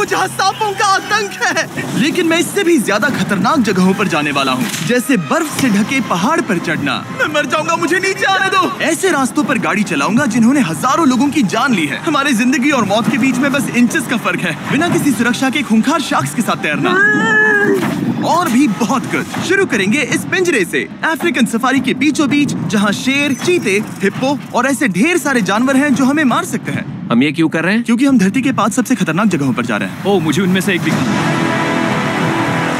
जहाँ सांपों का आतंक है। लेकिन मैं इससे भी ज्यादा खतरनाक जगहों पर जाने वाला हूँ, जैसे बर्फ से ढके पहाड़ पर चढ़ना। मैं मर जाऊंगा, मुझे नीचे आने दो। ऐसे रास्तों पर गाड़ी चलाऊंगा जिन्होंने हजारों लोगों की जान ली है। हमारी जिंदगी और मौत के बीच में बस इंचेस का फर्क है। बिना किसी सुरक्षा के खूंखार शार्क्स के साथ तैरना और भी बहुत कुछ। शुरू करेंगे इस पिंजरे से, अफ्रीकन सफारी के बीचों बीच, जहाँ शेर, चीते, हिप्पो और ऐसे ढेर सारे जानवर हैं जो हमें मार सकते हैं। हम ये क्यों कर रहे हैं? क्योंकि हम धरती के 5 सबसे खतरनाक जगहों पर जा रहे हैं। ओह, मुझे उनमें से एक दिखा।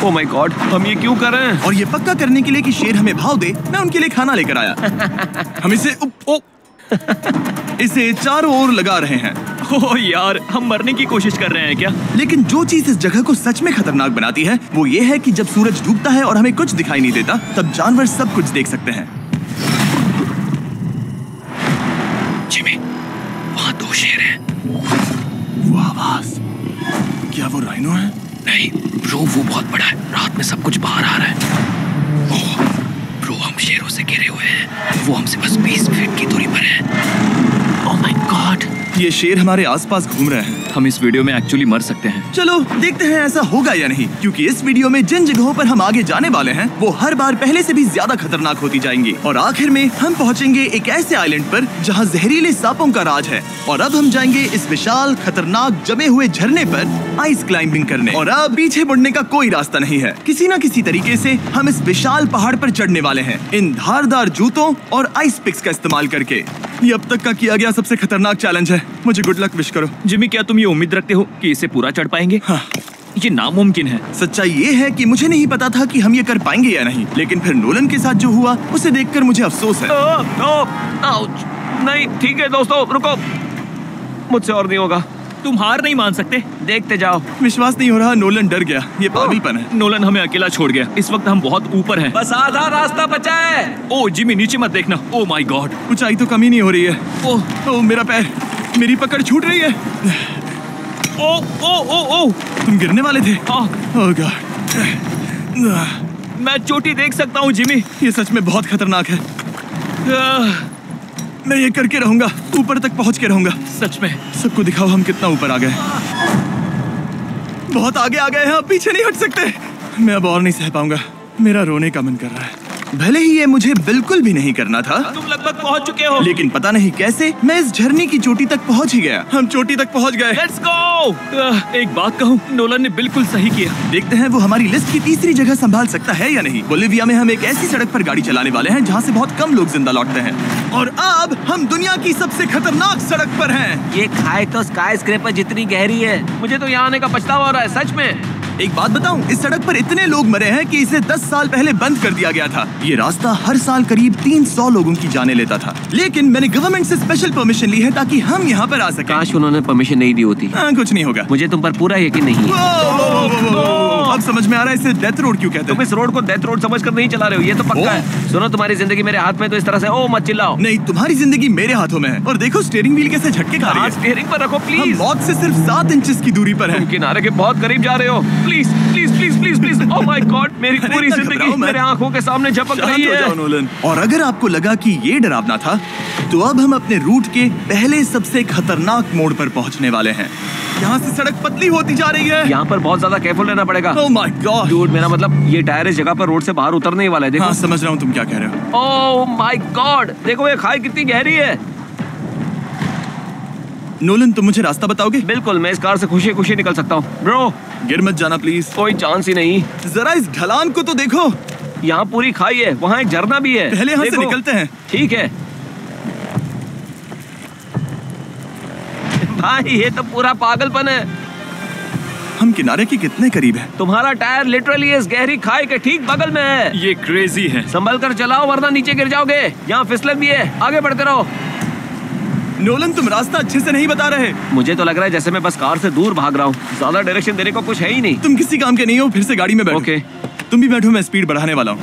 ओह माय गॉड, हम ये क्यों कर रहे हैं? और ये पक्का करने के लिए कि शेर हमें भाव दे, मैं उनके लिए खाना लेकर आया। हम इसे चारों ओर लगा रहे हैं। ओह यार, हम मरने की कोशिश कर रहे हैं क्या? लेकिन जो चीज इस जगह को सच में खतरनाक बनाती है वो ये है कि जब सूरज डूबता है और हमें कुछ दिखाई नहीं देता, तब जानवर सब कुछ देख सकते हैं। जिमी, वहाँ 2 शेर हैं। वो आवाज, क्या वो राइनो है? नहीं ब्रो, वो बहुत बड़ा है। रात में सब कुछ बाहर आ रहा है। ओह ब्रो, हम शेरों से घिरे हुए हैं। वो हमसे बस 20 फीट की दूरी पर है। ओह माय गॉड, ये शेर हमारे आसपास घूम रहे हैं। हम इस वीडियो में एक्चुअली मर सकते हैं। चलो देखते हैं ऐसा होगा या नहीं, क्योंकि इस वीडियो में जिन जगहों पर हम आगे जाने वाले हैं वो हर बार पहले से भी ज्यादा खतरनाक होती जाएंगी। और आखिर में हम पहुंचेंगे एक ऐसे आइलैंड पर जहां जहरीले सांपों का राज है। और अब हम जाएंगे इस विशाल, खतरनाक, जमे हुए झरने पर आइस क्लाइंबिंग करने। और अब पीछे मुड़ने का कोई रास्ता नहीं है। किसी न किसी तरीके से हम इस विशाल पहाड़ पर चढ़ने वाले हैं, इन धारदार जूतों और आइस पिक्स का इस्तेमाल करके। ये अब तक का किया गया सबसे खतरनाक चैलेंज है। मुझे गुड लक विश करो। जिमी, क्या तुम ये उम्मीद रखते हो कि इसे पूरा चढ़ पाएंगे? हाँ। ये नामुमकिन है। सच्चाई ये है कि मुझे नहीं पता था कि हम ये कर पाएंगे या नहीं, लेकिन फिर नोलन के साथ जो हुआ उसे देखकर मुझे अफसोस है। नहीं ठीक है दोस्तों, रुको, मुझसे और नहीं होगा। तुम हार नहीं मान सकते, देखते जाओ। विश्वास नहीं हो रहा, नोलन डर गया। ये पागलपन है। नोलन हमें अकेला छोड़ गया। इस वक्त हम बहुत ऊपर हैं। बस आधा रास्ता बचा है। ओह जिमी, नीचे मत देखना। ओह माय गॉड, ऊंचाई तो कमी नहीं हो रही है। ओह मेरा पैर, मेरी पकड़ छूट रही है। ओह तुम गिरने वाले थे। ओह गॉड, मैं चोटी देख सकता हूँ जिमी। ये सच में बहुत खतरनाक है। मैं ये करके रहूंगा, ऊपर तक पहुंच के रहूंगा। सच में। सबको दिखाओ हम कितना ऊपर आ गए। बहुत आगे आ गए हैं, अब पीछे नहीं हट सकते। मैं अब और नहीं सह पाऊंगा, मेरा रोने का मन कर रहा है। भले ही ये मुझे बिल्कुल भी नहीं करना था। तुम लगभग पहुंच चुके हो, लेकिन पता नहीं कैसे मैं इस झरने की चोटी तक पहुंच ही गया। हम चोटी तक पहुंच गए। Let's go. एक बात कहूँ, नोलन ने बिल्कुल सही किया। देखते हैं वो हमारी लिस्ट की तीसरी जगह संभाल सकता है या नहीं। बोलिविया में हम एक ऐसी सड़क पर गाड़ी चलाने वाले हैं जहाँ से बहुत कम लोग जिंदा लौटते हैं। और अब हम दुनिया की सबसे खतरनाक सड़क पर हैं। ये खाई तो स्काई स्क्रैपर जितनी गहरी है। मुझे तो यहाँ आने का पछतावा हो रहा है, सच में। एक बात बताऊं, इस सड़क पर इतने लोग मरे हैं कि इसे 10 साल पहले बंद कर दिया गया था। ये रास्ता हर साल करीब 300 लोगों की जाने लेता था, लेकिन मैंने गवर्नमेंट से स्पेशल परमिशन ली है ताकि हम यहाँ पर आ सकें। काश उन्होंने परमिशन नहीं दी होती। कुछ नहीं होगा। मुझे तुम पर पूरा यकीन नहीं है। अब समझ में आ रहा है इसे डेथ रोड क्यों कहते हैं। तुम इस रोड को डेथ रोड समझकर नहीं चला रहे हो, ये तो पक्का है। सुनो, तुम्हारी जिंदगी मेरे हाथ में, तो इस तरह से ओ मत चिल्लाओ। नहीं, तुम्हारी जिंदगी मेरे हाथों में है। और देखो स्टीयरिंग व्हील कैसे झटके खा रही है। स्टीयरिंग पर रखो हम प्लीज। मौत से सिर्फ 7 इंचेस की दूरी पर हैं। किनारे के बहुत करीब जा रहे हो। Please please please please please. Oh my God, मेरी पूरी जिंदगी मेरे आंखों के सामने झपक रही है। नोलन, और अगर आपको लगा कि ये डरावना था, तो अब हम अपने रूट के पहले सबसे खतरनाक मोड़ पर पहुंचने वाले हैं। यहाँ से सड़क पतली होती जा रही है। यहाँ पर बहुत ज्यादा केयरफुल रहना पड़ेगा। ओह माय गॉड डूड, मेरा मतलब ये टायर इस जगह पर रोड से बाहर उतरने ही वाला है। देखो। हाँ समझ रहा हूँ तुम क्या कह रहे हो। ओह माय गॉड, देखो ये खाई कितनी गहरी है। नोलन, तुम मुझे रास्ता बताओगे? बिल्कुल, मैं इस कार से खुशी खुशी निकल सकता हूँ। ब्रो, गिर मत जाना प्लीज। कोई चांस ही नहीं। जरा इस ढलान को तो देखो। यहाँ पूरी खाई है, वहाँ एक झरना भी है। पहले यहाँ से निकलते हैं। ठीक है भाई, ये तो पूरा पागलपन है। हम किनारे के कितने करीब हैं? तुम्हारा टायर लिटरली इस गहरी खाई के ठीक बगल में है। ये क्रेजी है। संभल कर चलाओ वरना नीचे गिर जाओगे। यहाँ फिसलन भी है, आगे बढ़ते रहो। नोलन, तुम रास्ता अच्छे से नहीं बता रहे। मुझे तो लग रहा है जैसे मैं बस कार से दूर भाग रहा हूँ। ज्यादा डायरेक्शन देने को कुछ है ही नहीं। तुम किसी काम के नहीं हो, फिर से गाड़ी में बैठो। ओके। तुम भी बैठो, मैं स्पीड बढ़ाने वाला हूँ।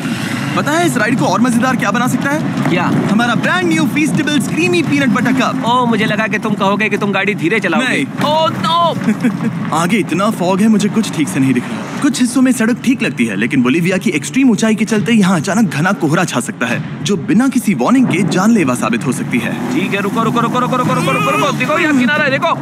पता है इस राइड को और मजेदार क्या बना सकता है? क्या? हमारा brand new Feastables creamy peanut butter cup. Oh, मुझे लगा कि तुम कहोगे कि तुम गाड़ी धीरे चलाओगे। नहीं। Oh no. आगे इतना फॉग है, मुझे कुछ ठीक से नहीं दिख रहा। कुछ हिस्सों में सड़क ठीक लगती है, लेकिन बोलिविया की एक्सट्रीम ऊंचाई के चलते यहाँ अचानक घना कोहरा छा सकता है, जो बिना किसी वार्निंग के जानलेवा साबित हो सकती है। ठीक है, रुको रुको रुको रुको रुको रुको रुको रुको। देखो यहाँ किनारा है, देखो।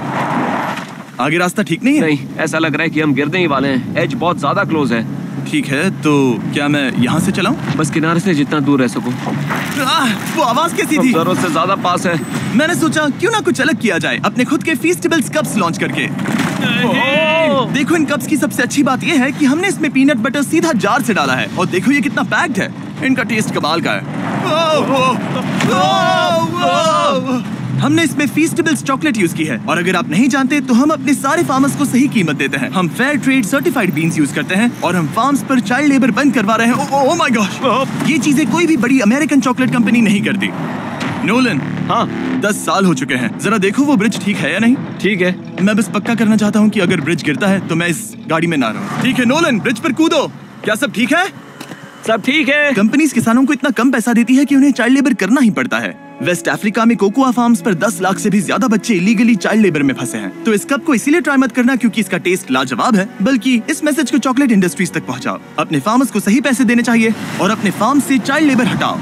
आगे रास्ता ठीक नहीं है? नहीं, ऐसा लग रहा है कि हम गिरने ही वाले हैं। एज बहुत ज्यादा क्लोज है। ठीक है, तो क्या मैं यहाँ से चलाऊं? बस किनारे से जितना दूर रह सको। वो आवाज कैसी थी? जरूरत से ज्यादा पास है। मैंने सोचा क्यों ना कुछ अलग किया जाए, अपने खुद के फीस्टेबल्स कप्स लॉन्च करके। देखो, इन कप्स की सबसे अच्छी बात ये है कि हमने इसमें पीनट बटर सीधा जार से डाला है, और देखो ये कितना पैक्ड है। इनका टेस्ट कमाल का है। हमने इसमें फीस्टेबल्स चॉकलेट यूज की है, और अगर आप नहीं जानते तो हम अपने सारे फार्मर्स को सही कीमत देते हैं। हम fair trade certified beans use करते हैं, और हम फार्म्स पर चाइल्ड लेबर बंद करवा रहे हैं। ओह माय गॉश, ये चीजें कोई भी बड़ी अमेरिकन चॉकलेट कंपनी नहीं करती। नोलन, हाँ 10 साल हो चुके हैं, जरा देखो वो ब्रिज ठीक है या नहीं। ठीक है। मैं बस पक्का करना चाहता हूँ कि अगर ब्रिज गिरता है तो मैं इस गाड़ी में ना रहूं। ठीक है नोलन, ब्रिज पर कूदो। क्या सब ठीक है? सब ठीक है। कंपनीज किसानों को इतना कम पैसा देती है कि उन्हें चाइल्ड लेबर करना ही पड़ता है। वेस्ट अफ्रीका में कोकोआ फार्म्स पर 10 लाख से भी ज्यादा बच्चे इलीगली चाइल्ड लेबर में फंसे हैं। तो इस कप को इसीलिए ट्राई मत करना क्योंकि इसका टेस्ट लाजवाब है, बल्कि इस मैसेज को चॉकलेट इंडस्ट्रीज तक पहुंचाओ। अपने फार्मर्स को सही पैसे देने चाहिए और अपने फार्म से चाइल्ड लेबर हटाओ।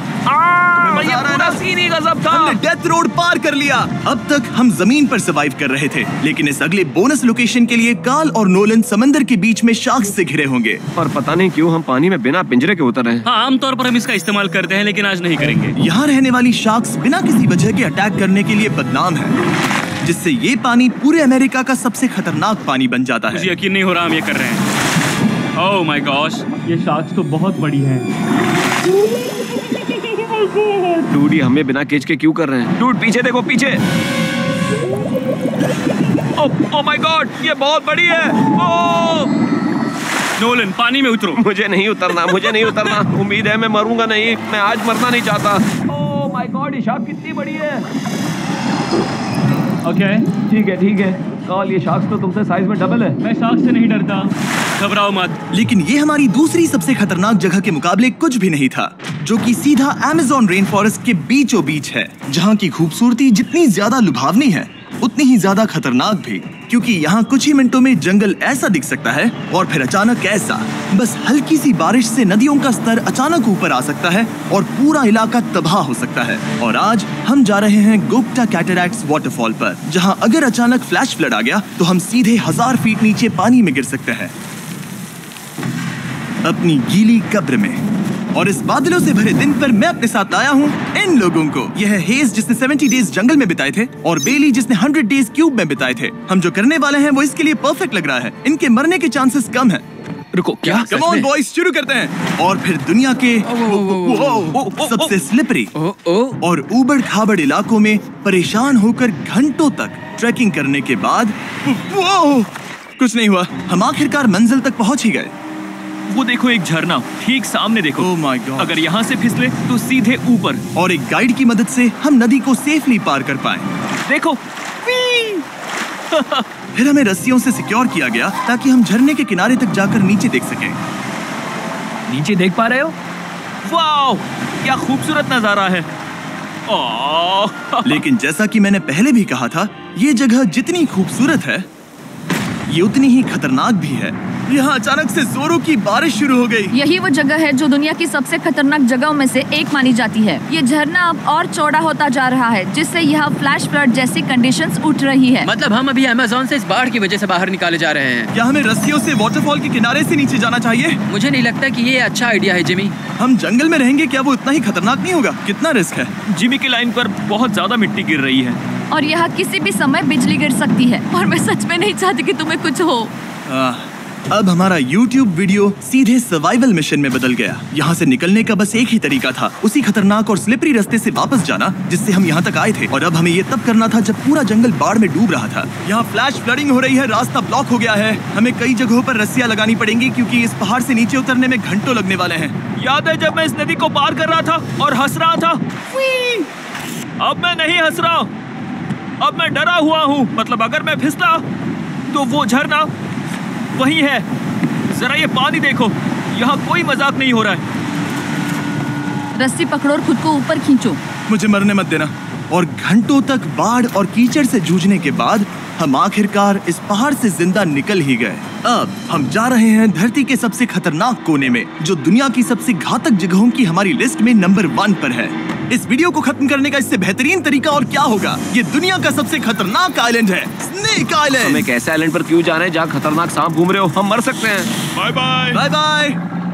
ये पूरा सीन ही गजब था। हमने डेथ रोड पार कर लिया। अब तक हम जमीन पर सर्वाइव कर रहे थे, लेकिन इस अगले बोनस लोकेशन के लिए कार्ल और नोलन समंदर के बीच में शार्क्स से घिरे होंगे। और पता नहीं क्यों हम पानी में बिना पिंजरे के उतर रहे हैं। हाँ, आमतौर पर हम इसका इस्तेमाल करते हैं, लेकिन आज नहीं करेंगे। यहाँ रहने वाली शार्क्स बिना किसी वजह के अटैक करने के लिए बदनाम है, जिससे ये पानी पूरे अमेरिका का सबसे खतरनाक पानी बन जाता है। मुझे यकीन नहीं हो रहा हम ये कर रहे हैं। ओह माय गॉश, ये शार्क्स तो बहुत बड़ी है। डूड, ये हमें बिना केज के क्यों कर रहे हैं? डूड पीछे देखो, पीछे। ओह माय गॉड, ये बहुत बड़ी है। ओह नोलन, पानी में उतरो। मुझे नहीं उतरना, मुझे नहीं उतरना। उम्मीद है मैं मरूंगा नहीं। मैं आज मरना नहीं चाहता। ओह माय गॉड, ये शार्क कितनी बड़ी है। ओके, ठीक है। कार्ल, ये शार्क्स तो तुमसे साइज में डबल है। मैं शार्क से नहीं डरता, घबराओ मत। लेकिन ये हमारी दूसरी सबसे खतरनाक जगह के मुकाबले कुछ भी नहीं था, जो कि सीधा अमेज़न रेन फॉरेस्ट के बीचों बीच है, जहाँ की खूबसूरती जितनी ज्यादा लुभावनी है उतनी ही ज्यादा खतरनाक भी, क्योंकि यहाँ कुछ ही मिनटों में जंगल ऐसा दिख सकता है और फिर अचानक ऐसा। बस हल्की सी बारिश से नदियों का स्तर अचानक ऊपर आ सकता है और पूरा इलाका तबाह हो सकता है। और आज हम जा रहे हैं गोप्टा कैटरैक्ट्स वाटरफॉल पर, जहाँ अगर अचानक फ्लैश फ्लड आ गया तो हम सीधे 1000 फीट नीचे पानी में गिर सकते हैं, अपनी गीली कब्र में। और इस बादलों से भरे दिन पर मैं अपने साथ लाया हूँ इन लोगों को। यह है हेज जिसने 70 डेज जंगल में बिताए थे, और बेली जिसने 100 डेज क्यूब में बिताए थे। हम जो करने वाले हैं वो इसके लिए परफेक्ट लग रहा है। इनके मरने के चांसेस कम हैं। रुको, क्या? कम ऑन बॉयज, शुरू करते हैं। और फिर दुनिया के सबसे स्लिपरी और ऊबड़ खाबड़ इलाकों में परेशान होकर घंटों तक ट्रैकिंग करने के बाद कुछ नहीं हुआ। हम आखिरकार मंजिल तक पहुंच ही गए। वो देखो, एक झरना ठीक सामने देखो। ओह माय गॉड, अगर यहाँ से फिसले तो सीधे ऊपर। और एक गाइड की मदद से हम नदी को सेफली पार कर पाए। देखो। फिर हमें रस्सियों से सिक्योर किया गया ताकि हम झरने के किनारे तक जाकर नीचे देख सकें। नीचे देख पा रहे हो? वाओ, क्या खूबसूरत नजारा है। लेकिन जैसा कि मैंने पहले भी कहा था, ये जगह जितनी खूबसूरत है ये उतनी ही खतरनाक भी है। यहाँ अचानक से जोरों की बारिश शुरू हो गई। यही वो जगह है जो दुनिया की सबसे खतरनाक जगहों में से एक मानी जाती है। ये झरना अब और चौड़ा होता जा रहा है, जिससे यहाँ फ्लैश फ्लड जैसी कंडीशंस उठ रही है। मतलब हम अभी अमेज़न से इस बाढ़ की वजह से बाहर निकाले जा रहे हैं। क्या हमें रस्सियों से वाटरफॉल के किनारे से नीचे जाना चाहिए? मुझे नहीं लगता कि ये अच्छा आइडिया है जिमी। हम जंगल में रहेंगे, क्या वो उतना ही खतरनाक नहीं होगा? कितना रिस्क है? जिमी की लाइन पर बहुत ज्यादा मिट्टी गिर रही है और यहाँ किसी भी समय बिजली गिर सकती है, और मैं सच में नहीं चाहती कि तुम्हें कुछ हो। अब हमारा YouTube वीडियो सीधे सर्वाइवल मिशन में बदल गया। यहाँ से निकलने का बस एक ही तरीका था, उसी खतरनाक और स्लिपरी रास्ते से वापस जाना जिससे हम यहाँ तक आए थे। और अब हमें ये तब करना था जब पूरा जंगल बाढ़ में डूब रहा था। यहाँ फ्लैश फ्लडिंग हो रही है, रास्ता ब्लॉक हो गया है। हमें कई जगहों पर रस्सियाँ लगानी पड़ेंगी क्योंकि इस पहाड़ से नीचे उतरने में घंटों लगने वाले हैं। याद है जब मैं इस नदी को पार कर रहा था और हंस रहा था? अब मैं नहीं हंस रहा, अब मैं डरा हुआ हूँ। मतलब अगर मैं फिसला तो वो झरना वही है। जरा ये पानी देखो, यहाँ कोई मजाक नहीं हो रहा है। रस्सी पकड़ो और खुद को ऊपर खींचो। मुझे मरने मत देना। और घंटों तक बाढ़ और कीचड़ से जूझने के बाद हम आखिरकार इस पहाड़ से जिंदा निकल ही गए। अब हम जा रहे हैं धरती के सबसे खतरनाक कोने में, जो दुनिया की सबसे घातक जगहों की हमारी लिस्ट में नंबर 1 पर है। इस वीडियो को खत्म करने का इससे बेहतरीन तरीका और क्या होगा? ये दुनिया का सबसे खतरनाक आइलैंड है, स्नेक आइलैंड। हम एक ऐसे आइलैंड पर क्यों जा रहे हैं जहाँ खतरनाक सांप घूम रहे हो? हम मर सकते हैं। Bye bye. Bye bye.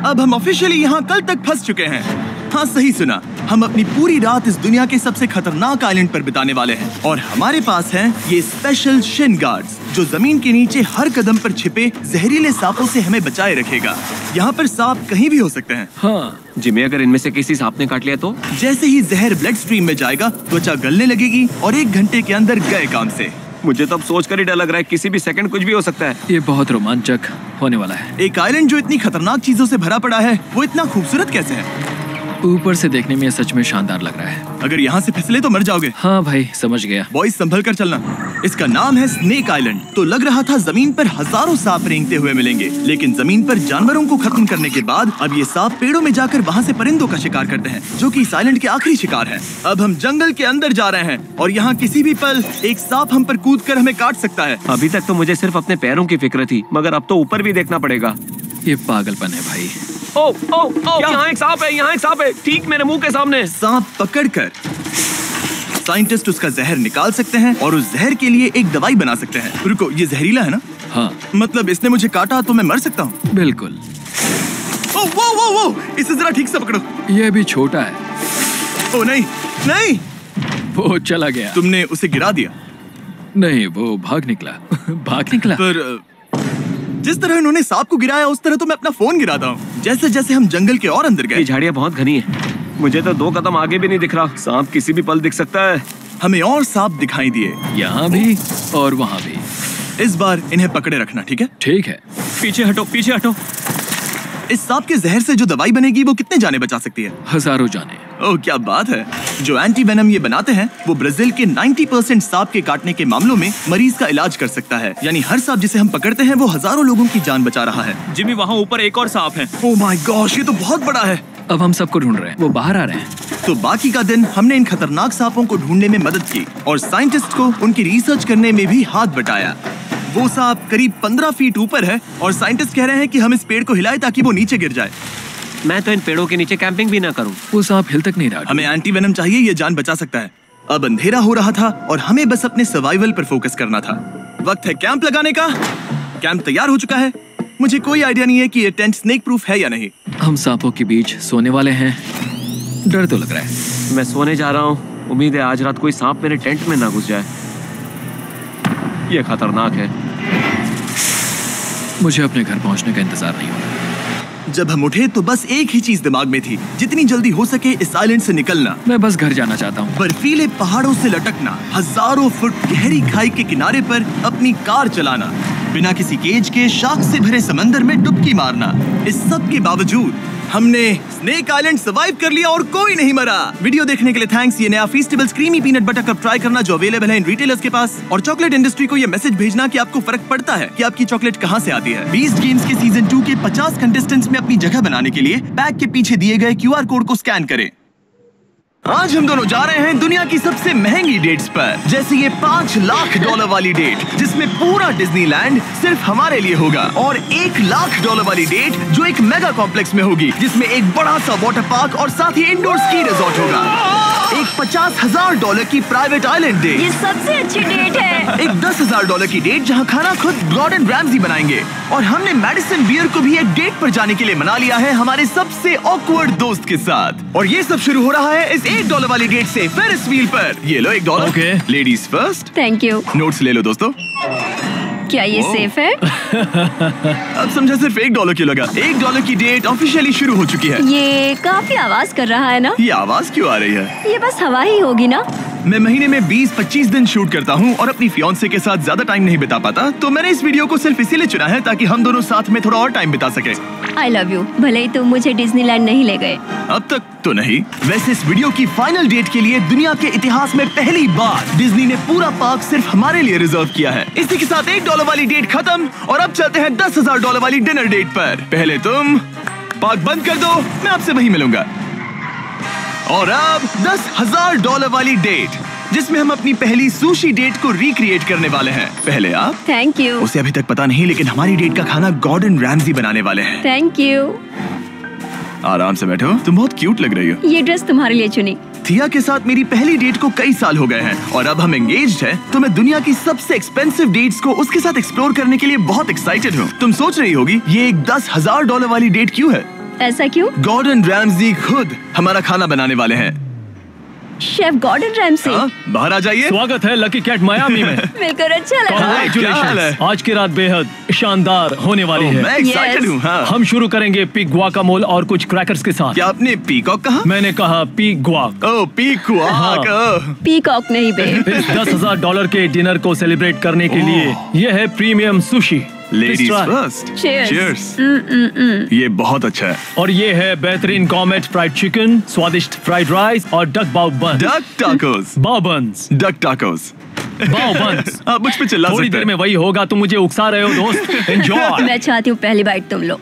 अब हम ऑफिशियली यहाँ कल तक फंस चुके हैं। हाँ, सही सुना। हम अपनी पूरी रात इस दुनिया के सबसे खतरनाक आइलैंड पर बिताने वाले हैं और हमारे पास हैं ये स्पेशल शिन गार्ड्स, जो जमीन के नीचे हर कदम पर छिपे जहरीले सांपों से हमें बचाए रखेगा। यहाँ पर सांप कहीं भी हो सकते हैं। हाँ जिमी, अगर इनमें से किसी सांप ने काट लिया तो? जैसे ही जहर ब्लड स्ट्रीम में जाएगा, त्वचा गलने लगेगी और 1 घंटे के अंदर गए काम से। मुझे तो अब सोचकर ही डर लग रहा है, किसी भी सेकंड कुछ भी हो सकता है। ये बहुत रोमांचक होने वाला है। एक आइलैंड जो इतनी खतरनाक चीजों से भरा पड़ा है, वो इतना खूबसूरत कैसे है? ऊपर से देखने में ये सच में शानदार लग रहा है। अगर यहाँ से फिसले तो मर जाओगे। हाँ भाई, समझ गया। बॉयज, संभल कर चलना। इसका नाम है स्नेक आइलैंड। तो लग रहा था जमीन पर हजारों सांप रेंगते हुए मिलेंगे, लेकिन जमीन पर जानवरों को खत्म करने के बाद अब ये सांप पेड़ों में जाकर वहाँ से परिंदों का शिकार करते हैं, जो कि इस आइलैंड के आखिरी शिकार है। अब हम जंगल के अंदर जा रहे हैं और यहाँ किसी भी पल एक सांप हम पर कूद कर हमें काट सकता है। अभी तक तो मुझे सिर्फ अपने पैरों की फिक्र थी, मगर अब तो ऊपर भी देखना पड़ेगा। ये पागलपन है भाई। ओ, यहाँ एक सांप है, यहाँ एक सांप है, ठीक मेरे मुंह के सामने। सांप पकड़कर साइंटिस्ट उसका जहर निकाल सकते हैं और उस जहर के लिए एक दवाई बना सकते हैं। रुको, ये जहरीला है ना? हाँ, मतलब इसने मुझे काटा तो मैं मर सकता हूँ? बिल्कुल। ओ, वो, इसे जरा ठीक से पकड़ो। ये भी छोटा है। ओ नहीं, नहीं, वो चला गया। तुमने उसे गिरा दिया। नहीं, वो भाग निकला। भाग निकला। पर जिस तरह इन्होंने सांप को गिराया, उस तरह तो मैं अपना फोन गिराता हूँ। जैसे जैसे हम जंगल के और अंदर गए, ये झाड़ियाँ बहुत घनी है, मुझे तो 2 कदम आगे भी नहीं दिख रहा। सांप किसी भी पल दिख सकता है। हमें और सांप दिखाई दिए, यहाँ भी और वहाँ भी। इस बार इन्हें पकड़े रखना, ठीक है? ठीक है। पीछे हटो, पीछे हटो। इस सांप के जहर से जो दवाई बनेगी, वो कितने जाने बचा सकती है? हजारों जाने। ओह, क्या बात है। जो एंटी वेनम ये बनाते हैं, वो ब्राजील के 90% सांप के काटने के मामलों में मरीज का इलाज कर सकता है। यानी हर सांप जिसे हम पकड़ते हैं, वो हजारों लोगों की जान बचा रहा है। जिमी, वहाँ ऊपर एक और सांप है। ओह माय गॉश, ये तो बहुत बड़ा है। अब हम सबको ढूंढ रहे हैं, वो बाहर आ रहे हैं। तो बाकी का दिन हमने इन खतरनाक सांपों को ढूंढने में मदद की और साइंटिस्ट को उनकी रिसर्च करने में भी हाथ बटाया। वो सांप करीब 15 फीट ऊपर है और साइंटिस्ट कह रहे हैं कि हम इस पेड़ को हिलाएं ताकि वो नीचे गिर जाए। मैं तो इन पेड़ों के नीचे कैंपिंग भी ना करूं। वो सांप हिल तक नहीं रहा। हमें एंटी वेनम चाहिए, ये जान बचा सकता है। अब अंधेरा हो रहा था और हमें बस अपने सर्वाइवल पर फोकस करना था। वक्त है कैंप लगाने का। कैंप तैयार हो चुका है। मुझे कोई आइडिया नहीं है कि ये टेंट स्नेक प्रूफ है या नहीं। हम सांपों के बीच सोने वाले हैं। डर तो लग रहा है। मैं सोने जा रहा हूँ। उम्मीद है आज रात कोई सांप मेरे टेंट में ना घुस जाए। ये खतरनाक है। मुझे अपने घर पहुंचने का इंतजार नहीं हो रहा। जब हम उठे तो बस एक ही चीज दिमाग में थी, जितनी जल्दी हो सके इस आइलैंड से निकलना। मैं बस घर जाना चाहता हूँ। बर्फीले पहाड़ों से लटकना, हजारों फुट गहरी खाई के किनारे पर अपनी कार चलाना, बिना किसी केज के शार्क से भरे समंदर में डुबकी मारना। इस सब के बावजूद हमने स्नेक आइलैंड सर्वाइव कर लिया और कोई नहीं मरा। वीडियो देखने के लिए थैंक्स। ये नया Feastables creamy peanut butter cup try करना, जो अवेलेबल है इन रिटेलर्स के पास। और चॉकलेट इंडस्ट्री को ये मैसेज भेजना कि आपको फर्क पड़ता है कि आपकी चॉकलेट कहाँ से आती है। बीस्ट गेम्स के सीजन 2 के 50 कंटेस्टेंट्स में अपनी जगह बनाने के लिए बैग के पीछे दिए गए QR कोड को स्कैन करें। आज हम दोनों जा रहे हैं दुनिया की सबसे महंगी डेट्स पर, जैसे ये $5 लाख वाली डेट, जिसमें पूरा डिज्नीलैंड सिर्फ हमारे लिए होगा, और $1 लाख वाली डेट जो एक मेगा कॉम्प्लेक्स में होगी, जिसमें एक बड़ा सा वाटर पार्क और साथ ही इंडोर स्की रिजॉर्ट होगा। एक $50,000 की प्राइवेट आइलैंड डेट, ये सबसे अच्छी डेट है। एक $10,000 की डेट जहां खाना खुद गॉर्डन रैमजी बनाएंगे, और हमने मैडिसन बियर को भी एक डेट पर जाने के लिए मना लिया है हमारे सबसे ऑकवर्ड दोस्त के साथ। और ये सब शुरू हो रहा है इस $1 वाली डेट से फेरिस व्हील पर। ये लो $1। Okay. Ladies first. Thank you. Notes ले लो दोस्तों। क्या ये सेफ है? अब समझा, सिर्फ $1 क्यों लगा। $1 की डेट ऑफिशियली शुरू हो चुकी है। ये काफी आवाज कर रहा है ना? ये आवाज क्यों आ रही है? ये बस हवा ही होगी ना? मैं महीने में 20-25 दिन शूट करता हूँ और अपनी फियांसे के साथ ज्यादा टाइम नहीं बिता पाता, तो मैंने इस वीडियो को सिर्फ इसीलिए चुना है ताकि हम दोनों साथ में थोड़ा और टाइम बिता सके। I love you. भले ही तुम मुझे डिज्नीलैंड नहीं ले गए। अब तक तो नहीं। वैसे इस वीडियो की फाइनल डेट के लिए दुनिया के इतिहास में पहली बार डिज्नी ने पूरा पार्क सिर्फ हमारे लिए रिजर्व किया है। इसी के साथ $1 वाली डेट खत्म और अब चलते हैं $10,000 वाली डिनर डेट पर। पहले तुम पार्क बंद कर दो, मैं आपसे वहीं मिलूंगा। और अब $10,000 वाली डेट। जिसमें हम अपनी पहली सुशी डेट को रिक्रिएट करने वाले हैं। पहले आप। Thank you. उसे अभी तक पता नहीं, लेकिन हमारी डेट का खाना गॉर्डन रैमजी बनाने वाले हैं। Thank you. आराम से बैठो, तुम बहुत क्यूट लग रही हो। ये ड्रेस तुम्हारे लिए चुनी। थिया के साथ मेरी पहली डेट को कई साल हो गए हैं और अब हम एंगेज्ड हैं, तो मैं दुनिया की सबसे एक्सपेंसिव डेट्स को उसके साथ एक्सप्लोर करने के लिए बहुत एक्साइटेड हूँ। तुम सोच रही होगी ये एक $10,000 वाली डेट क्यों है? ऐसा क्यों? गॉर्डन रैमजी खुद हमारा खाना बनाने वाले हैं। Chef Gordon Ramsay. बाहर आ जाइए। स्वागत है लकी कैट मायामी में। मिलकर अच्छा लगा। Congratulations। आज की रात बेहद शानदार होने वाली है। मैं एक्साइटेड हूँ। हाँ। हम शुरू करेंगे पिग गुआकामोल और कुछ क्रैकर्स के साथ। क्या आपने पीकॉक कहा? मैंने कहा पिग गुआक। ओह पीकॉक। पीकॉक नहीं बे। इस $10,000 के डिनर को सेलिब्रेट करने के लिए ये है premium sushi. Ladies first. Cheers। ये बहुत अच्छा है। और ये है बेहतरीन कॉमेट फ्राइड चिकन, स्वादिष्ट फ्राइड राइस और डक बाउ बन। Duck tacos. बाउ बन्स। Duck tacos. बाउ बन्स। आप मुझ पे चिल्ला थोड़ी सकते देर में हैं। वही होगा, तुम मुझे उकसा रहे हो दोस्त। एंजॉय। मैं चाहती हूँ पहली बाइट तुम लो।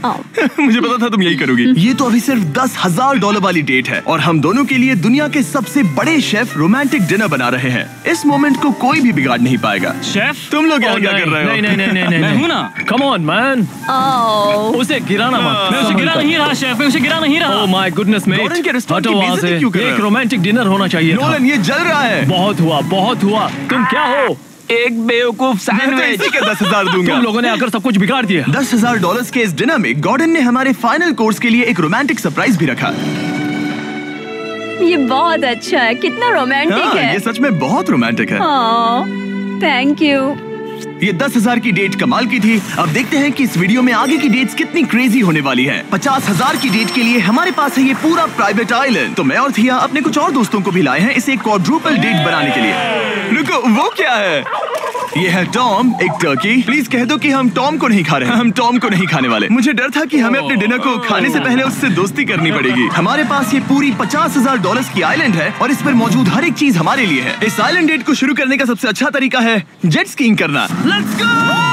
मुझे पता था तुम यही करोगी। ये तो अभी सिर्फ $10,000 वाली डेट है और हम दोनों के लिए दुनिया के सबसे बड़े शेफ रोमांटिक डिनर बना रहे हैं। इस मोमेंट को कोई भी बिगाड़ नहीं पाएगा। शेफ तुम लोग यहाँ क्या कर रहे हो? नहीं मैं हूँ ना। Come on man. उसे गिराना मत। मैं उसे गिरा नहीं रहा शेफ, मैं उसे गिरा नहीं रहा। Oh my goodness mate. Gordon के रेस्टोरेंट हटो की वहाँ बेइज्जती से। क्यों कर रहे एक हो? रोमांटिक डिनर होना चाहिए था। नोलन ये जल रहा है। बहुत हुआ। तुम क्या हो? एक बेवकूफ मैं तो सैंडविच। इसी के 10,000 दूंगा। तुम लोगों ने आकर सब कुछ बिगाड़ दिया। $10,000 के इस डिनर में गॉर्डन ने हमारे फाइनल कोर्स के लिए एक रोमांटिक सरप्राइज भी रखा। ये बहुत अच्छा है। कितना रोमांटिक हाँ, है। ये सच में बहुत रोमांटिक है। Thank you. ये 10,000 की डेट कमाल की थी। अब देखते हैं कि इस वीडियो में आगे की डेट्स कितनी क्रेजी होने वाली हैं। 50,000 की डेट के लिए हमारे पास है ये पूरा प्राइवेट आइलैंड। तो मैं और थिया अपने कुछ और दोस्तों को भी लाए हैं इसे क्वाड्रुपल डेट बनाने के लिए। रुको, वो क्या है? ये है टॉम, एक टर्की। प्लीज कह दो कि हम टॉम को नहीं खा रहे हैं। हम टॉम को नहीं खाने वाले। मुझे डर था कि हमें अपने डिनर को खाने से पहले उससे दोस्ती करनी पड़ेगी। हमारे पास ये पूरी $50,000 की आइलैंड है और इस पर मौजूद हर एक चीज हमारे लिए है। इस आइलैंड डेट को शुरू करने का सबसे अच्छा तरीका है जेट स्कीइंग करना। Let's go!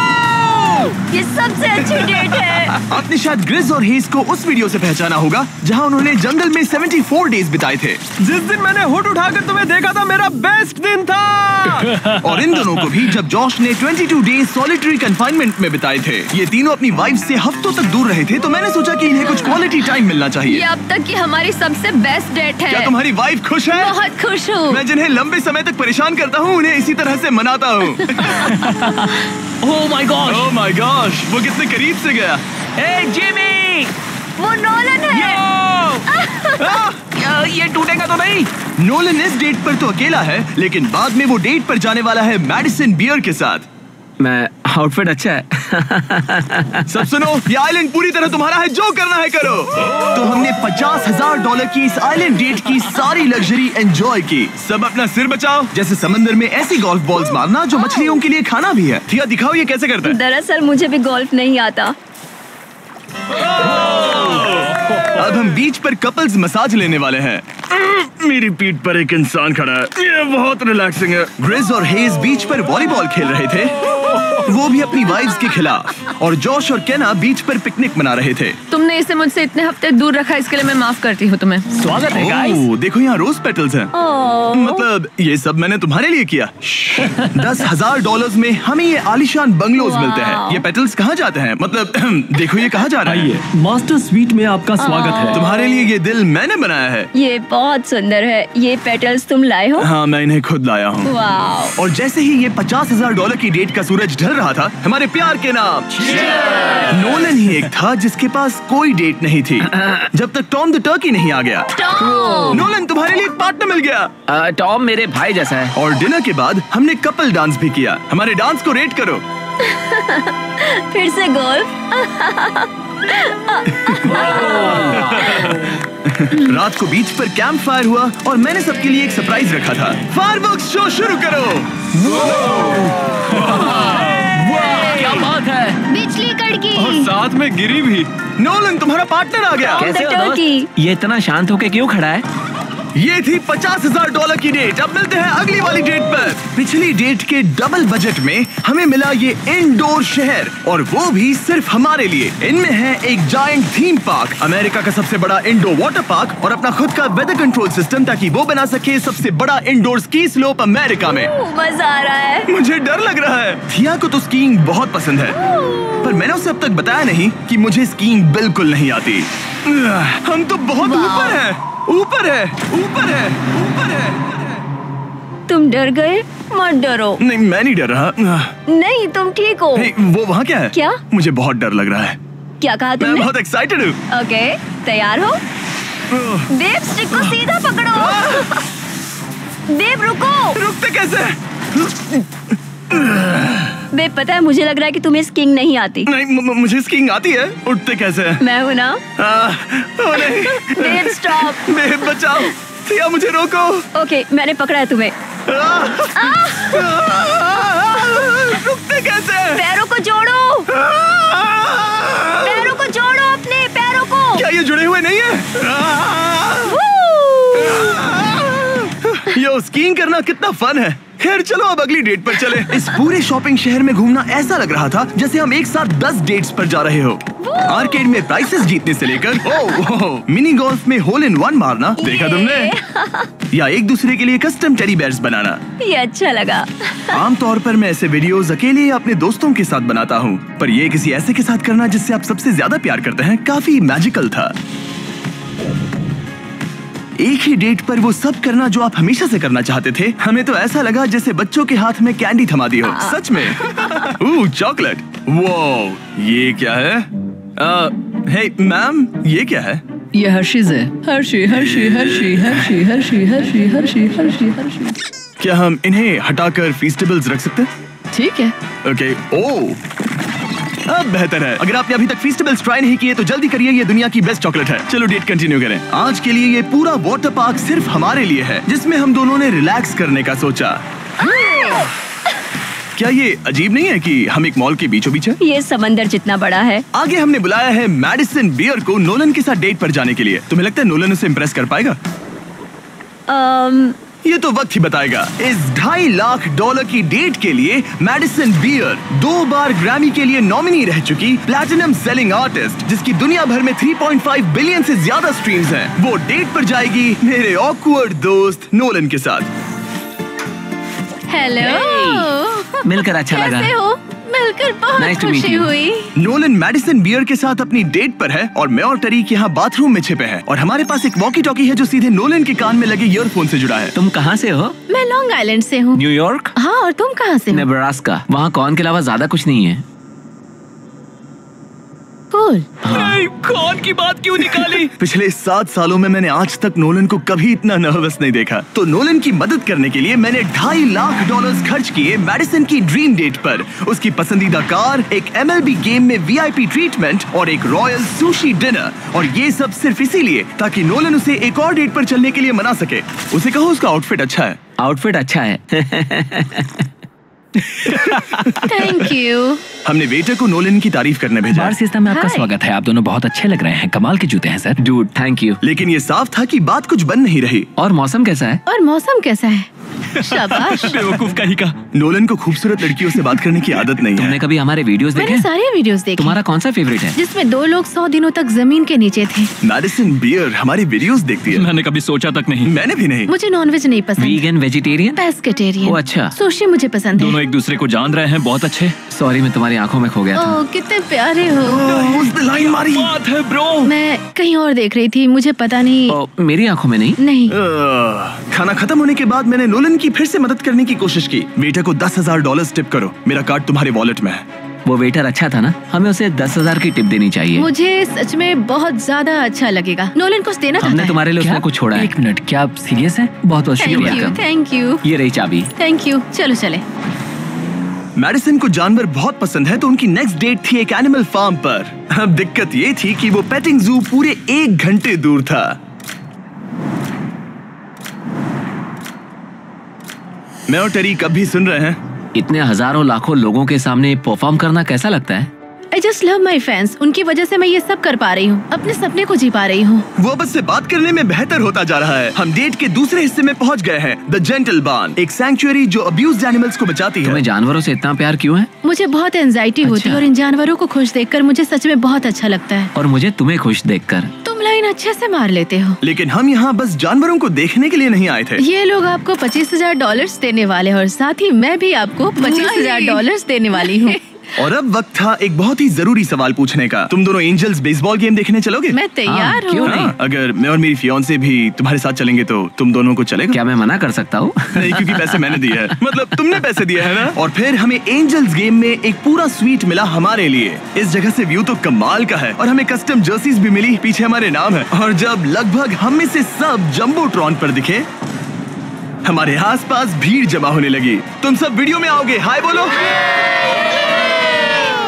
ये सबसे अच्छी डेट है। आपने शायद ग्रिज और हेज को उस वीडियो से पहचाना होगा जहां उन्होंने जंगल में 74 डेज बिताए थे। जिस दिन मैंने हुड उठाकर तुम्हें देखा था मेरा बेस्ट दिन था। और इन दोनों को भी जब जॉश ने 22 डेज सॉलिटरी कंफाइनमेंट में बिताए थे। ये तीनों अपनी वाइफ से हफ्तों तक दूर रहे थे, तो मैंने सोचा कि इन्हें कुछ क्वालिटी टाइम मिलना ये चाहिए। अब तक की हमारी सबसे बेस्ट डेट है। क्या तुम्हारी वाइफ खुश है? बहुत खुश हूँ। मैं जिन्हें लंबे समय तक परेशान करता हूँ उन्हें इसी तरह से मनाता हूँ। Oh my God. Oh my gosh, वो कितने करीब से गया। हे जिमी, वो नोलन है। ये टूटेगा तो नहीं? नोलन इस डेट पर तो अकेला है, लेकिन बाद में वो डेट पर जाने वाला है मैडिसन बियर के साथ। मैं आउटफिट अच्छा है। सब सुनो, ये आइलैंड पूरी तरह तुम्हारा है, जो करना है करो। तो हमने $50,000 की इस आइलैंड डेट की सारी लग्जरी एंजॉय की। सब अपना सिर बचाओ, जैसे समंदर में ऐसी गोल्फ बॉल्स मारना जो मछलियों के लिए खाना भी है। थिया दिखाओ ये कैसे करता है। दरअसल मुझे भी गोल्फ नहीं आता। अब हम बीच पर कपल्स मसाज लेने वाले हैं। मेरी पीठ पर एक इंसान खड़ा है, ये बहुत रिलैक्सिंग है। ग्रिज और हेज बीच पर वॉलीबॉल खेल रहे थे, वो भी अपनी वाइफ्स के खिलाफ। और जॉश और केना बीच पर पिकनिक मना रहे थे। तुमने इसे मुझसे इतने हफ्ते दूर रखा, इसके लिए मैं माफ करती हूँ तुम्हें। स्वागत है गाइस। ओह, देखो यहाँ रोज पेटल्स हैं। मतलब ये सब मैंने तुम्हारे लिए किया। $10,000 में हमें ये आलीशान बंगलोज मिलते हैं। ये पेटल्स कहाँ जाते हैं? मतलब देखो ये कहाँ जा रहा है। आइए, मास्टर स्वीट में आपका स्वागत है। तुम्हारे लिए ये दिल मैंने बनाया है। ये बहुत सुंदर है। ये पेटल्स तुम लाए हो? हाँ, मैं इन्हें खुद लाया हूँ। वाव। और जैसे ही ये $50,000 की डेट का सूरज ढल रहा था, हमारे प्यार के नाम नोलन ही एक था जिसके पास कोई डेट नहीं थी, जब तक टॉम द टर्की नहीं आ गया। नोलन, तुम्हारे लिए एक पार्टनर मिल गया। टॉम मेरे भाई जैसा है। और डिनर के बाद हमने कपल डांस भी किया। हमारे डांस को रेट करो। फिर से गोल्फ। रात को बीच पर कैंप फायर हुआ और मैंने सबके लिए एक सरप्राइज रखा था। फायरवर्क्स शो शुरू करो। क्या बात है। बिजली कड़की। और साथ में गिरी भी। नोलन, तुम्हारा पार्टनर आ गया। कैसे हो दोस्त? ये इतना शांत होके क्यों खड़ा है? ये थी $50,000 की डेट। अब मिलते हैं अगली वाली डेट पर। पिछली डेट के डबल बजट में हमें मिला ये इंडोर शहर, और वो भी सिर्फ हमारे लिए। इनमें है एक जायंट थीम पार्क, अमेरिका का सबसे बड़ा इंडोर वाटर पार्क, और अपना खुद का वेदर कंट्रोल सिस्टम, ताकि वो बना सके सबसे बड़ा इंडोर स्की स्लोप अमेरिका में। मजा आ रहा है। मुझे डर लग रहा है। थिया को तो स्कीइंग बहुत पसंद है, पर मैंने उसे अब तक बताया नहीं कि मुझे स्कीइंग बिल्कुल नहीं आती। हम तो बहुत ऊपर हैं, ऊपर है, ऊपर है, ऊपर है। तुम डर गए? मत डरो। नहीं, मैं नहीं डर रहा। नहीं, तुम ठीक हो। वो वहाँ क्या है? क्या? मुझे बहुत डर लग रहा है। क्या कहा मैं तुमने? बहुत एक्साइटेड हूँ। ओके, तैयार हो? बेब, स्टिक को सीधा पकड़ो। बेब, रुको। रुकते कैसे? बेब, पता है मुझे लग रहा है कि तुम्हें स्कीइंग नहीं आती। नहीं, मुझे स्कीइंग आती है। उठते कैसे? मैं हूँ ना। ओ नहीं। Babe, stop. बेब, बचाओ। थिया, मुझे रोको। ओके, मैंने पकड़ा है तुम्हें। रुकते कैसे? पैरों को जोड़ो। पैरों को जोड़ो, अपने पैरों को। क्या ये जुड़े हुए नहीं है? यो, स्कीइंग करना कितना फन है। खैर चलो अब अगली डेट पर चले। इस पूरे शॉपिंग शहर में घूमना ऐसा लग रहा था जैसे हम एक साथ 10 डेट्स पर जा रहे हो। आर्केड में प्राइसेस जीतने से लेकर मिनी गोल्फ में होल इन वन मारना, देखा तुमने? या एक दूसरे के लिए कस्टम टेडी बेयर्स बनाना। ये अच्छा लगा। आमतौर पर मैं ऐसे वीडियोस अकेले या अपने दोस्तों के साथ बनाता हूँ, पर ये किसी ऐसे के साथ करना जिससे आप सबसे ज्यादा प्यार करते हैं, काफी मैजिकल था। एक ही डेट पर वो सब करना जो आप हमेशा से करना चाहते थे। हमें तो ऐसा लगा जैसे बच्चों के हाथ में कैंडी थमा दी हो। सच में। चॉकलेट। वो ये क्या है? हे मैम, ये क्या है? ये हर्शीज है। Hershey Hershey Hershey Hershey Hershey Hershey Hershey Hershey Hershey. क्या हम इन्हें हटाकर फीस्टेबल्स रख सकते हैं? ठीक है। ओके। ओ, अब बेहतर है। अगर आपने अभी तक फीस्टेबल्स ट्राई नहीं किए तो जल्दी करिए, ये दुनिया की बेस्ट चॉकलेट है। चलो डेट कंटिन्यू करें। आज के लिए ये पूरा वाटर पार्क सिर्फ हमारे लिए है, जिसमें हम दोनों ने रिलैक्स करने का सोचा। क्या ये अजीब नहीं है कि हम एक मॉल के बीचों बीच हैं? ये समंदर जितना बड़ा है। आगे हमने बुलाया है मैडिसन बियर को नोलन के साथ डेट पर जाने के लिए। तुम्हें लगता है नोलन उसे इम्प्रेस कर पाएगा? ये तो वक्त ही बताएगा। इस $2.5 लाख की डेट के लिए मैडिसन बियर 2 बार ग्रैमी के लिए नॉमिनी रह चुकी प्लैटिनम सेलिंग आर्टिस्ट, जिसकी दुनिया भर में 3.5 बिलियन से ज्यादा स्ट्रीम्स हैं, वो डेट पर जाएगी मेरे ऑकवर्ड दोस्त नोलन के साथ। हेलो। मिलकर अच्छा लगा। कैसे हो? मिलकर बहुत Nice to meet खुशी you. हुई। नोलन मैडिसन बियर के साथ अपनी डेट पर है, और मैं और टरीक यहाँ बाथरूम में छिपे हैं, और हमारे पास एक वॉकी टॉकी है जो सीधे नोलन के कान में लगे ईयरफोन से जुड़ा है। तुम कहाँ से हो? मैं लॉन्ग आइलैंड से हूँ। न्यूयॉर्क? हाँ, और तुम कहाँ से हो? नेब्रास्का। वहाँ कॉर्न के अलावा ज्यादा कुछ नहीं है। कूल। नहीं, कौन की बात क्यों निकाली? पिछले 7 सालों में मैंने आज तक नोलन को कभी इतना नर्वस नहीं देखा। तो नोलन की मदद करने के लिए मैंने $2.5 लाख खर्च किए मैडिसन की ड्रीम डेट पर। उसकी पसंदीदा कार, एक MLB गेम में VIP ट्रीटमेंट और एक रॉयल सुशी डिनर। और ये सब सिर्फ इसीलिए ताकि नोलन उसे एक और डेट पर चलने के लिए मना सके। उसे कहो उसका आउटफिट अच्छा है। आउटफिट अच्छा है। Thank you. हमने वेटर को नोलन की तारीफ करने भेजा। बार सिस्टम में आपका Hi. स्वागत है। आप दोनों बहुत अच्छे लग रहे हैं। कमाल के जूते हैं सर। Dude, thank you. लेकिन ये साफ था कि बात कुछ बन नहीं रही। और मौसम कैसा है? और मौसम कैसा है? शाबाश। बेवकूफ कहीं का। नोलन को खूबसूरत लड़कियों से बात करने की आदत नहीं तुमने है। कभी हमारे वीडियोस देखे? मैंने सारे वीडियोस देखे। तुम्हारा कौन सा फेवरेट है? जिसमें 2 लोग 100 दिनों तक जमीन के नीचे थे। मैडिसन बियर हमारे वीडियोस देखती है। मैंने कभी सोचा तक नहीं। मैंने भी नहीं। मुझे नॉनवेज नहीं पसंद। Vegan, vegetarian? पेस्केटेरियन। ओ, अच्छा। सुशी मुझे पसंद है। दोनों एक दूसरे को जान रहे हैं, बहुत अच्छे। सॉरी, मैं तुम्हारी आंखों में खो गया था। ओह, कितने प्यारे हो। उसने लाइन मारी। बात है ब्रो। मैं कहीं और देख रही थी, मुझे पता नहीं। ओ, मेरी आंखों में नहीं। नहीं। खाना खत्म होने के बाद मैंने नोलन की फिर से मदद करने की कोशिश की। वेटर को $10,000 टिप करो, मेरा कार्ड तुम्हारे वॉलेट में है। वो वेटर अच्छा था ना? हमें उसे 10,000 की टिप देनी चाहिए। मुझे सच में बहुत ज्यादा अच्छा लगेगा। नोलन कुछ देना चाहता हमने है। तुम्हारे लिए उसमें कुछ छोड़ा है। एक मिनट, क्या आप सीरियस हैं? बहुत बहुत थैंक यू, शुक्रिया। थैंक यू, ये रही चाबी। Thank you. चलो चले। मैडिसन को जानवर बहुत पसंद है, तो उनकी नेक्स्ट डेट थी एक एनिमल फार्म पर। अब दिक्कत ये थी कि वो पेटिंग जू पूरे 1 घंटे दूर था। मैं और टरी कब भी सुन रहे हैं। इतने हजारों लाखों लोगों के सामने परफॉर्म करना कैसा लगता है? I just love my fans. उनकी वजह से मैं ये सब कर पा रही हूँ, अपने सपने को जी पा रही हूँ। वो बस से बात करने में बेहतर होता जा रहा है। हम डेट के दूसरे हिस्से में पहुंच गए हैं, द जेंटल बार्न, एक सैंक्चुअरी जो अब्यूज्ड एनिमल्स को बचाती है। तुम्हें जानवरों से इतना प्यार क्यों है? मुझे बहुत एंजाइटी होती है और इन जानवरों को खुश देखकर मुझे सच में बहुत अच्छा लगता है। और मुझे तुम्हें खुश देखकर। तुम लाइन अच्छे से मार लेते हो। लेकिन हम यहाँ बस जानवरों को देखने के लिए नहीं आए थे। ये लोग आपको $25,000 देने वाले हैं और साथ ही मैं भी आपको $25,000 देने वाली हूँ। और अब वक्त था एक बहुत ही जरूरी सवाल पूछने का। तुम दोनों एंजल्स बेसबॉल गेम देखने चलोगे? मैं तैयार हूँ। क्यों नहीं? अगर मैं और मेरी फियांसे भी तुम्हारे साथ चलेंगे तो तुम दोनों को चलेगा? क्या मैं मना कर सकता हूँ? नहीं, क्योंकि पैसे मैंने दिए हैं। मतलब तुमने पैसे दिए हैं ना। और फिर हमें एंजल्स गेम में एक पूरा स्वीट मिला हमारे लिए। इस जगह से व्यू तो कमाल का है और हमें कस्टम जर्सीज भी मिली, पीछे हमारे नाम है। और जब लगभग हम में से सब जंबोट्रॉन पर दिखे, हमारे आसपास भीड़ जमा होने लगी। तुम सब वीडियो में आओगे? हाय बोलो।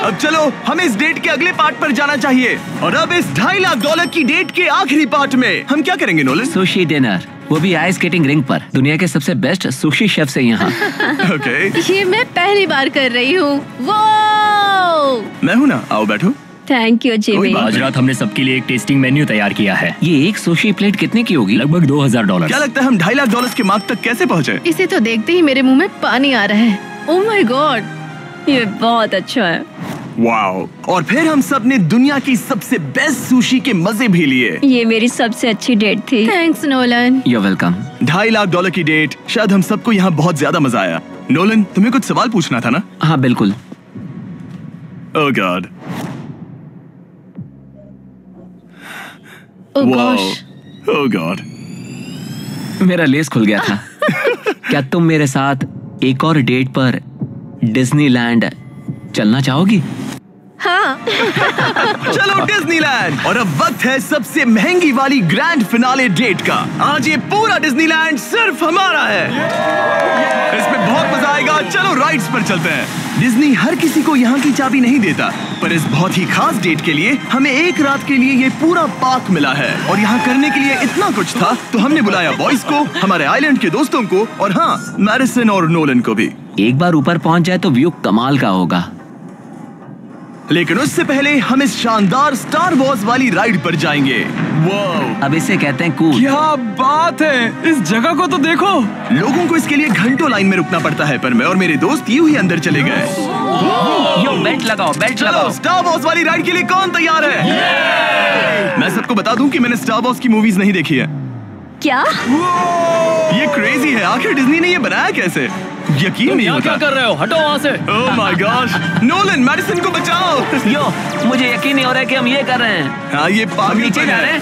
अब चलो हमें इस डेट के अगले पार्ट पर जाना चाहिए। और अब इस $2.5 लाख की डेट के आखिरी पार्ट में हम क्या करेंगे नोलन? सुशी डिनर, वो भी आइस स्केटिंग रिंग पर। दुनिया के सबसे बेस्ट सुशी शेफ से यहाँ। ओके। ये मैं पहली बार कर रही हूँ। वो मैं हूँ ना, आओ बैठो। Thank you Jimmy. आज रात हमने सबके लिए एक टेस्टिंग मेन्यू तैयार किया है। ये एक सुशी प्लेट कितने की होगी? लगभग $2,000। क्या लगता है हम $2.5 लाख के मार्क तक कैसे पहुँचे? इसे तो देखते ही मेरे मुंह में पानी आ रहा है। ओह माय गॉड, ये बहुत अच्छा है। वाओ। और फिर हम सब ने दुनिया की सबसे बेस्ट सुशी के मजे भी लिए। ये मेरी सबसे अच्छी डेट थी। Thanks Nolan. You're welcome। $2.5 lakh की डेट, शायद हम सबको यहाँ बहुत ज्यादा मजा आया। नोलन, तुम्हें कुछ सवाल पूछना था ना? हाँ बिल्कुल। ओह गॉड। ओह गॉश। ओह गॉड। मेरा लेस खुल गया था। क्या तुम मेरे साथ एक और डेट पर डिज्नीलैंड चलना चाहोगी? हाँ। चलो डिज्नीलैंड। और अब वक्त है सबसे महंगी वाली ग्रैंड फिनाले डेट का। आज ये पूरा डिज्नीलैंड सिर्फ हमारा है। इसमें बहुत मजा आएगा। चलो राइड्स पर चलते हैं। डिज्नी हर किसी को यहाँ की चाबी नहीं देता, पर इस बहुत ही खास डेट के लिए हमें एक रात के लिए ये पूरा पार्क मिला है। और यहाँ करने के लिए इतना कुछ था तो हमने बुलाया बॉयज को, हमारे आइलैंड के दोस्तों को, और हाँ, मैडिसन और नोलन को भी। एक बार ऊपर पहुंच जाए तो व्यू कमाल का होगा। लेकिन उससे पहले हम इस शानदार स्टार वॉर्स वाली राइड पर जाएंगे। वाओ, अब इसे कहते हैं कूल। क्या बात है, इस जगह को तो देखो। लोगों को इसके लिए घंटों लाइन में रुकना पड़ता है, पर मैं और मेरे दोस्त यूं ही अंदर चले गए। यो बेल्ट लगाओ, बेल्ट लगाओ। चलो स्टार वॉर्स वाली राइड के लिए कौन तैयार है? मैं सबको बता दूं कि मैंने स्टार वॉर्स की मूवीज नहीं देखी है। क्या? ये क्रेजी है। आखिर डिज्नी ने ये बनाया कैसे? यकीन नहीं होता। क्या कर रहे हो? हटो वहाँ से। Oh my gosh. Nolan, Madison को बचाओ। यो, मुझे यकीन नहीं हो रहा है कि हम ये कर रहे हैं। हाँ, ये पागल नीचे जा रहे हैं।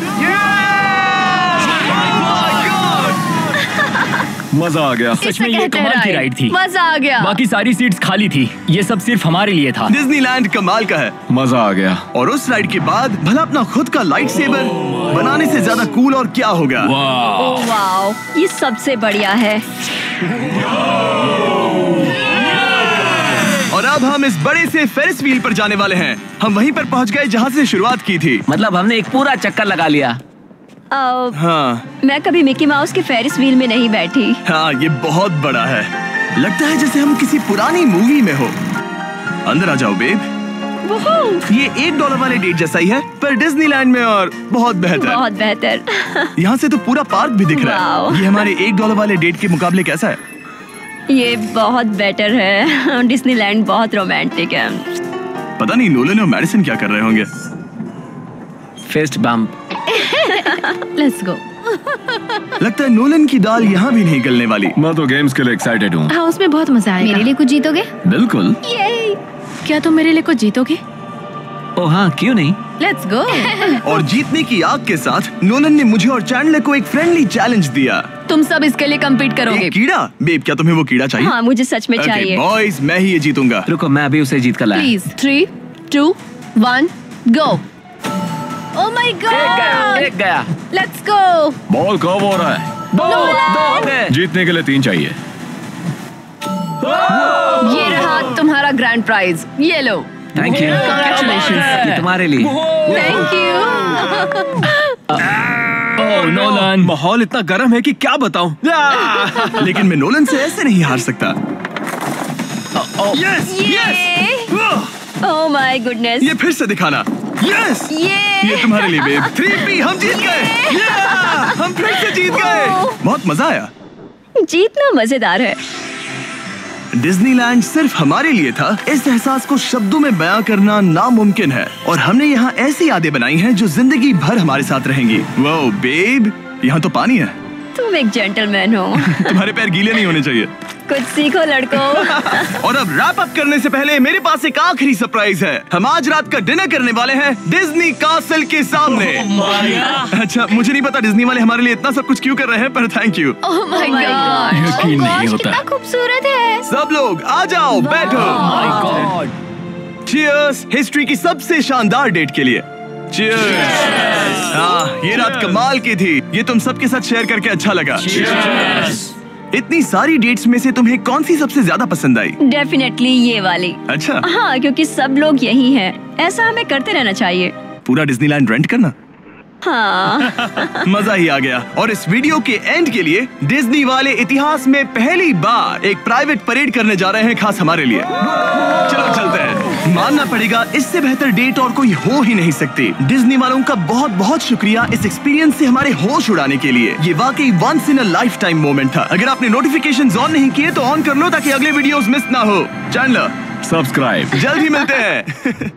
मजा आ गया। सच में ये कमाल की राइड थी। मजा आ गया। बाकी सारी सीट्स खाली थी, ये सब सिर्फ हमारे लिए था। डिज्नीलैंड कमाल का है। मजा आ गया। और उस राइड के बाद भला अपना खुद का लाइट सेबर बनाने से ज्यादा कूल और क्या होगा? ओह वाओ, ये सबसे बढ़िया है। और अब हम इस बड़े से फेरिस व्हील पर जाने वाले हैं। हम वहीं पर पहुंच गए जहां से शुरुआत की थी। मतलब हमने एक पूरा चक्कर लगा लिया। हाँ मैं कभी मिकी माउस के फेरिस व्हील में नहीं बैठी। हाँ, ये बहुत बड़ा है। लगता है जैसे हम किसी पुरानी मूवी में हो। अंदर आ जाओ बेब। ये $1 वाले डेट जैसा ही है, पर डिज्नीलैंड में और बहुत बेहतर। बहुत बेहतर। यहाँ से तो पूरा पार्क भी दिख रहा है। वाओ। ये हमारे $1 वाले डेट के मुकाबले कैसा है? ये बहुत बेटर है। डिज्नीलैंड बहुत रोमांटिक है। पता नहीं नोलन और मैडिसन क्या कर रहे होंगे। Fist bump. Let's go. लगता है नोलन की दाल यहाँ भी नहीं गलने वाली। मैं तो गेम्स के लिए एक्साइटेड हूँ। हाँ, उसमें बहुत मजा आएगा। मेरे लिए कुछ जीतोगे? बिल्कुल। क्या तुम मेरे लिए कुछ जीतोगे? ओह हाँ, क्यों नहीं? Let's go. और जीतने की आग के साथ नोलन ने मुझे और चैंडलर को एक फ्रेंडली चैलेंज दिया। तुम सब इसके लिए कम्पीट करोगे। एक कीड़ा? बेब, क्या तुम्हें वो कीड़ा चाहिए? हाँ, मुझे सच में चाहिए। बॉयज, मैं ही ये जीतूंगा। रुको, मैं अभी उसे जीत कर लाया। Please 3, 2, 1 go. Oh my God, एक गया। Let's go. बॉल कब हो रहा है? दो हो गए। जीतने के लिए 3 चाहिए। ये रहा तुम्हारा ग्रैंड प्राइज, ये लो। Thank you. Congratulations। ये तुम्हारे लिए। Thank you. ओह नोलन, माहौल इतना गर्म है कि क्या बताऊं। लेकिन मैं नोलन से ऐसे नहीं हार सकता। Yes, yes. Oh my goodness. ये फिर से दिखाना। यस, ये तुम्हारे लिए बेब। 3P, हम जीत गए। हम फिर से जीत गए। बहुत मजा आया। जीतना मजेदार है। डिज्नीलैंड सिर्फ हमारे लिए था। इस एहसास को शब्दों में बयां करना नामुमकिन है और हमने यहाँ ऐसी यादें बनाई हैं जो जिंदगी भर हमारे साथ रहेंगी। वाओ बेब, यहाँ तो पानी है। तुम एक जेंटलमैन हो। तुम्हारे पैर गीले नहीं होने चाहिए। कुछ सीखो लड़कों। और अब रैप अप करने से पहले मेरे पास एक आखिरी सरप्राइज है। हम आज रात का डिनर करने वाले हैं डिज्नी कासल के सामने। अच्छा, मुझे नहीं पता डिज्नी वाले हमारे लिए इतना सब कुछ क्यों कर रहे हैं, पर thank you. Oh my God, यकीन नहीं होता। कितना खूबसूरत है। सब लोग आ जाओ, बैठो। चीयर्स हिस्ट्री की सबसे शानदार डेट के लिए। चीयर्स। हाँ, ये रात कमाल की थी। ये तुम सबके साथ शेयर करके अच्छा लगा। इतनी सारी डेट्स में से तुम्हें कौन सी सबसे ज्यादा पसंद आई? डेफिनेटली ये वाली। अच्छा, हाँ, क्योंकि सब लोग यही हैं। ऐसा हमें करते रहना चाहिए। पूरा डिज्नीलैंड रेंट करना। हाँ। मजा ही आ गया। और इस वीडियो के एंड के लिए डिज्नी वाले इतिहास में पहली बार एक प्राइवेट परेड करने जा रहे हैं, खास हमारे लिए। चलो चलते हैं। मानना पड़ेगा, इससे बेहतर डेट और कोई हो ही नहीं सकती। डिज्नी वालों का बहुत बहुत शुक्रिया इस एक्सपीरियंस से हमारे होश उड़ाने के लिए। ये वाकई once in a lifetime moment था। अगर आपने नोटिफिकेशंस ऑन नहीं किए तो ऑन कर लो ताकि अगले वीडियोस मिस ना हो। Channel subscribe. जल्द ही मिलते हैं।